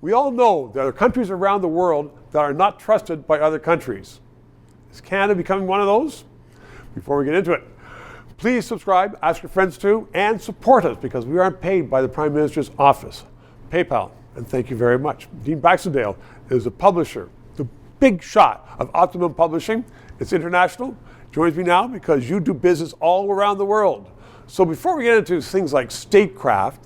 We all know there are countries around the world that are not trusted by other countries. Is Canada becoming one of those? Before we get into it, please subscribe, ask your friends to, and support us because we aren't paid by the Prime Minister's office, PayPal, and thank you very much. Dean Baxendale is a publisher, the big shot of Optimum Publishing. It's international. Joins me now because you do business all around the world. So before we get into things like statecraft,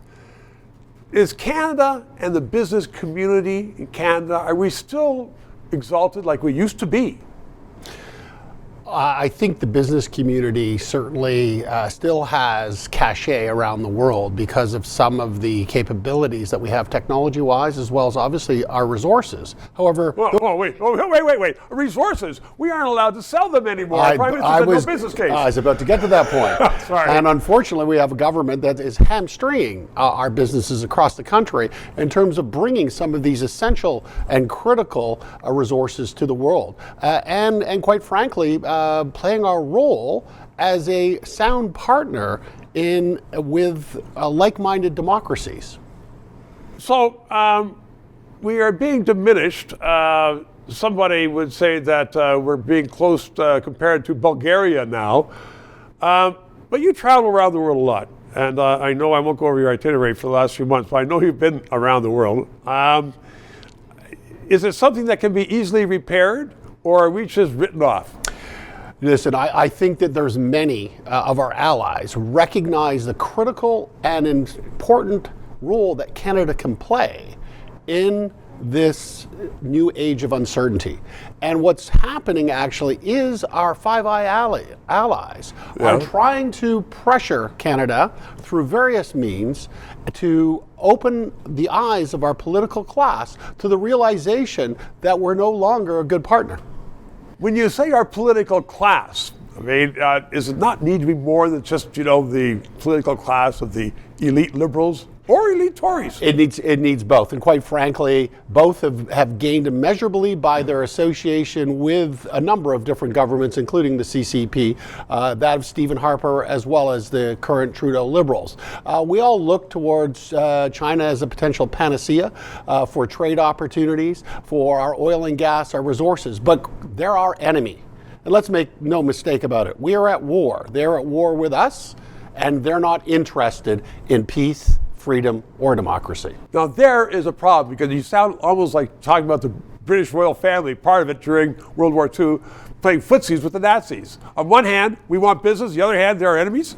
is Canada and the business community in Canada, are we still exalted like we used to be? I think the business community certainly still has cachet around the world because of some of the capabilities that we have technology-wise, as well as obviously our resources. However, wait. Resources? We aren't allowed to sell them anymore. Prime Minister said no business case. I was about to get to that point. Sorry. And unfortunately, we have a government that is hamstringing our businesses across the country in terms of bringing some of these essential and critical resources to the world. And quite frankly, playing our role as a sound partner with like-minded democracies. So we are being diminished. Somebody would say that we're being close compared to Bulgaria now. But you travel around the world a lot. And I know I won't go over your itinerary for the last few months, but I know you've been around the world. Is it something that can be easily repaired, or are we just written off? Listen, I think that there's many of our allies recognize the critical and important role that Canada can play in this new age of uncertainty. And what's happening actually is our Five Eyes allies are trying to pressure Canada through various means to open the eyes of our political class to the realization that we're no longer a good partner. When you say our political class, I mean, does it not need to be more than just, the political class of the elite liberals or elite Tories? It needs both. And quite frankly, both have gained immeasurably by their association with a number of different governments, including the CCP, that of Stephen Harper, as well as the current Trudeau Liberals. We all look towards China as a potential panacea for trade opportunities, for our oil and gas, our resources, but they're our enemy. And let's make no mistake about it. We are at war. They're at war with us, and they're not interested in peace, freedom, or democracy. Now there is a problem because you sound almost like talking about the British royal family, part of it during World War II, playing footsies with the Nazis. On one hand, we want business. The other hand, they're our enemies.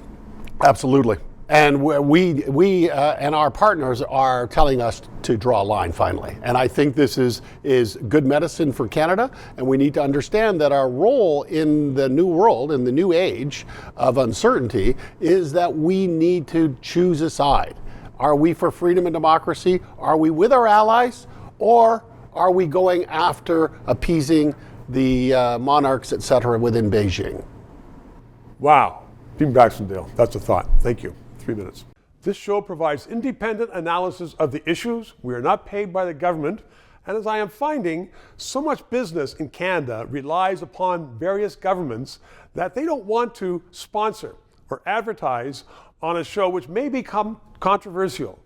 Absolutely. And we and our partners are telling us to draw a line finally. And I think this is good medicine for Canada. And we need to understand that our role in the new world, in the new age of uncertainty, is that we need to choose a side. Are we for freedom and democracy? Are we with our allies? Or are we going after appeasing the monarchs, et cetera, within Beijing? Wow. Dean Baxendale, that's a thought. Thank you. 3 minutes. This show provides independent analysis of the issues. We are not paid by the government. And as I am finding, so much business in Canada relies upon various governments that they don't want to sponsor or advertise on a show which may become controversial,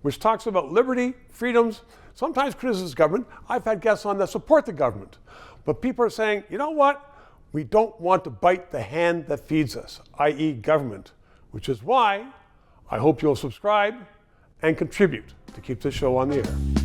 which talks about liberty, freedoms, sometimes criticizes government. I've had guests on that support the government. But people are saying, you know what? We don't want to bite the hand that feeds us, i.e. government, which is why I hope you'll subscribe and contribute to keep this show on the air.